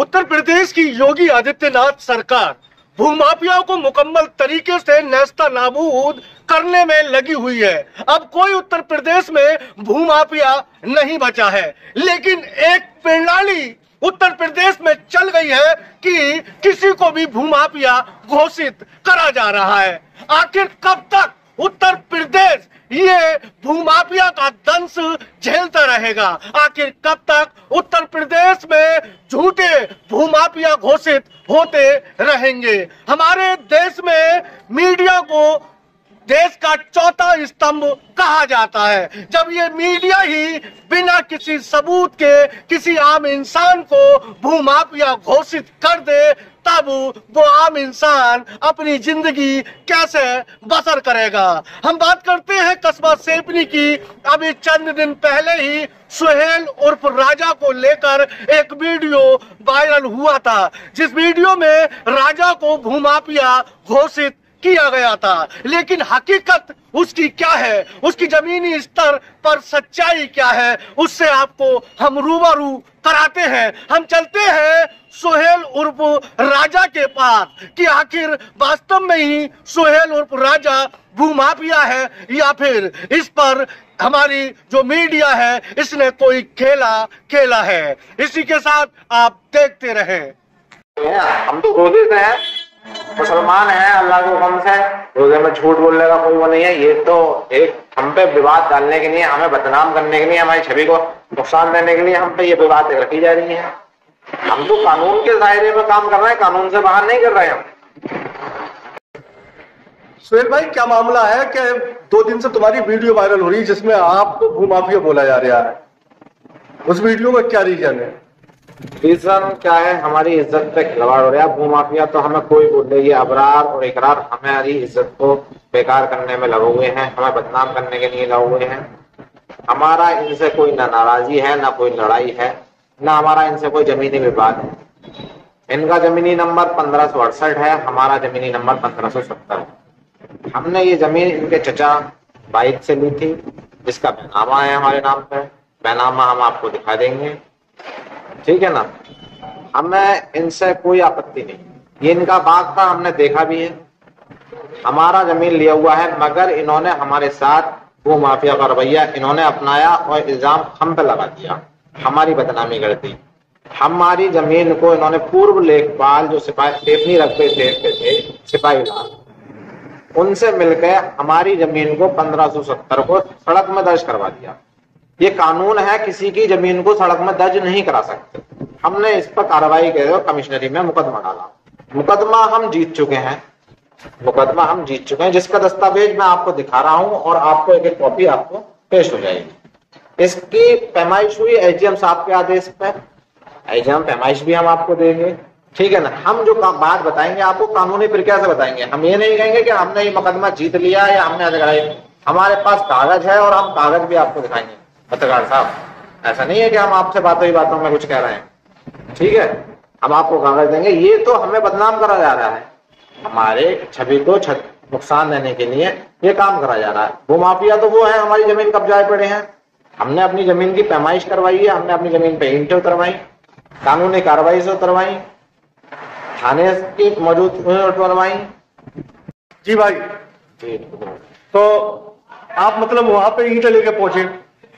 उत्तर प्रदेश की योगी आदित्यनाथ सरकार भूमाफियाओं को मुकम्मल तरीके से नेस्तनाबूद करने में लगी हुई है। अब कोई उत्तर प्रदेश में भूमाफिया नहीं बचा है, लेकिन एक प्रणाली उत्तर प्रदेश में चल गई है कि किसी को भी भूमाफिया घोषित करा जा रहा है। आखिर कब तक उत्तर प्रदेश ये भूमाफिया का दंश झेलता रहेगा? आखिर कब तक उत्तर प्रदेश में झूठे भूमाफिया घोषित होते रहेंगे? हमारे देश में मीडिया को देश का चौथा स्तंभ कहा जाता है। जब ये मीडिया ही बिना किसी सबूत के किसी आम इंसान को भूमाफिया घोषित कर दे, तब वो आम इंसान अपनी जिंदगी कैसे बसर करेगा? हम बात करते हैं कस्बा सेपनी की। अभी चंद दिन पहले ही सुहेल उर्फ राजा को लेकर एक वीडियो वायरल हुआ था, जिस वीडियो में राजा को भूमाफिया घोषित किया गया था। लेकिन हकीकत उसकी क्या है, उसकी जमीनी स्तर पर सच्चाई क्या है, उससे आपको हम रूबरू कराते हैं। हम चलते हैं सुहेल उर्फ राजा के पास कि आखिर वास्तव में ही सुहेल उर्फ राजा भूमाफिया है या फिर इस पर हमारी जो मीडिया है इसने कोई खेला है। इसी के साथ आप देखते रहें। हम तो रोजे से हैं, मुसलमान हैं, अल्लाह के हुक्म से रोजे में झूठ बोलने का कोई वो नहीं है। ये तो एक हम पे विवाद डालने के लिए, हमें बदनाम करने के लिए, हमारी छवि को नुकसान देने के लिए हम पे ये विवाद रखी जा रही है। हम तो कानून के दायरे में काम कर रहे हैं, कानून से बाहर नहीं कर रहे हम। सुहेल भाई, क्या मामला है कि 2 दिन से तुम्हारी वीडियो वायरल हो रही है जिसमें आपको भूमाफिया बोला जा रहा है? उस वीडियो का क्या रीजन है? रीजन क्या है? हमारी इज्जत पे खिलवाड़ हो रहा है। भूमाफिया तो हमें कोई बोले, ये अबरार और इकरार हमारी इज्जत को बेकार करने में लगे हुए हैं, हमें बदनाम करने के लिए लगे हुए हैं। हमारा इनसे कोई ना नाराजगी है, ना कोई लड़ाई है, ना हमारा इनसे कोई जमीनी विवाद है। इनका जमीनी नंबर 1568 है, हमारा जमीनी नंबर 1570 है। हमने ये जमीन इनके चचा बाइक से ली थी, जिसका बैनामा है हमारे नाम पे। बैनामा हम आपको दिखा देंगे, ठीक है ना। हमें इनसे कोई आपत्ति नहीं। ये इनका बाग था, हमने देखा भी है, हमारा जमीन लिया हुआ है, मगर इन्होंने हमारे साथ भूमाफिया का रवैया इन्होंने अपनाया और इल्जाम हम पे लगा दिया, हमारी बदनामी कर दी। हमारी जमीन को इन्होंने पूर्व लेखपाल जो सिपाही टेपनी रखते थे सिपाही लाल, उनसे मिलकर हमारी जमीन को 1570 को सड़क में दर्ज करवा दिया। ये कानून है, किसी की जमीन को सड़क में दर्ज नहीं करा सकते। हमने इस पर कार्रवाई के कमिश्नरी में मुकदमा डाला। मुकदमा हम जीत चुके हैं, जिसका दस्तावेज मैं आपको दिखा रहा हूं और आपको एक कॉपी आपको पेश हो जाएगी। इसकी पैमाइश हुई एसडीएम साहब के आदेश पर। एसडीएम पैमाइश भी हम आपको देंगे, ठीक है ना। हम जो बात बताएंगे आपको कानूनी प्रक्रिया से बताएंगे। हम ये नहीं कहेंगे कि हमने ये मुकदमा जीत लिया या हमने, हमारे पास कागज है और हम कागज भी आपको दिखाएंगे। पत्रकार साहब, ऐसा नहीं है कि हम आपसे बातों में कुछ कह रहे हैं, ठीक है। हम आपको कागज देंगे। ये तो हमें बदनाम करा जा रहा है, हमारे छवि को नुकसान देने के लिए ये काम करा जा रहा है। भूमाफिया तो वो है, हमारी जमीन कब्जाए पड़े हैं। हमने अपनी जमीन की पैमाइश करवाई है, हमने अपनी जमीन पे ईंटें उतरवाई, कानूनी कार्रवाई से उतरवाई, थाने की मौजूद उतरवाई। जी भाई जी, तो आप मतलब वहां पे ईंटें लेके पहुंचे?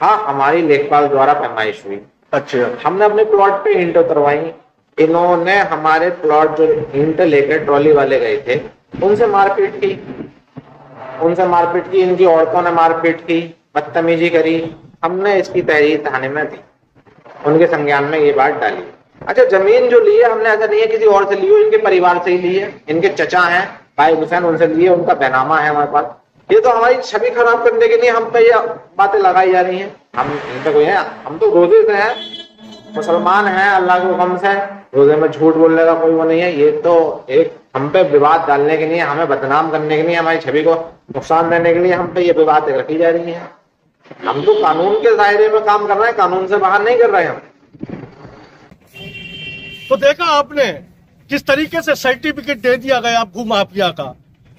हाँ, हमारी लेखपाल द्वारा पैमाइश हुई। अच्छा। हमने अपने प्लॉट पे ईंट उतरवाई। इन्होंने हमारे प्लॉट जो ईंट लेकर ट्रॉली वाले गए थे उनसे मारपीट की, इनकी औरतों ने मारपीट की, बदतमीजी करी। हमने इसकी तहरीर थाने में दी, उनके संज्ञान में ये बात डाली। अच्छा, जमीन जो ली है हमने ऐसा नहीं है किसी और से ली हो, इनके परिवार से ही ली है। इनके चचा हैं भाई हुसैन, उनसे लिए, उनका बैनामा है हमारे पास। ये तो हमारी छवि खराब करने के लिए हम पे ये बातें लगाई जा रही हैं। हम इन पे कोई है, हम तो रोजे से हैं, मुसलमान हैं, अल्लाह के हुक्म से रोजे में झूठ बोलने का कोई वो नहीं है। ये तो एक हम पे विवाद डालने के लिए, हमें बदनाम करने के लिए, हमारी छवि को नुकसान देने के लिए हम पे ये विवाद रखी जा रही है। हम तो कानून के दायरे में काम कर रहे हैं, कानून से बाहर नहीं कर रहे हैं हम। तो देखा आपने किस तरीके से सर्टिफिकेट दे दिया गया भूमाफिया का।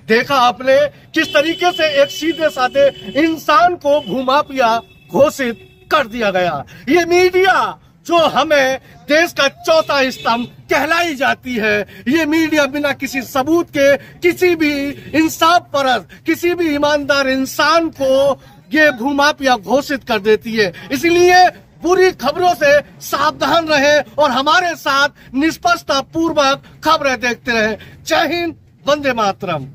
देखा आपने किस तरीके से एक सीधे साधे इंसान को भूमाफिया घोषित कर दिया गया। ये मीडिया जो हमें देश का चौथा स्तंभ कहलाई जाती है। ये मीडिया बिना किसी सबूत के किसी भी इंसाफ परस्त, किसी भी ईमानदार इंसान को ये भूमाफिया घोषित कर देती है। इसलिए बुरी खबरों से सावधान रहें और हमारे साथ निष्पक्षता पूर्वक खबरें देखते रहें। जय हिंद, वंदे मातरम।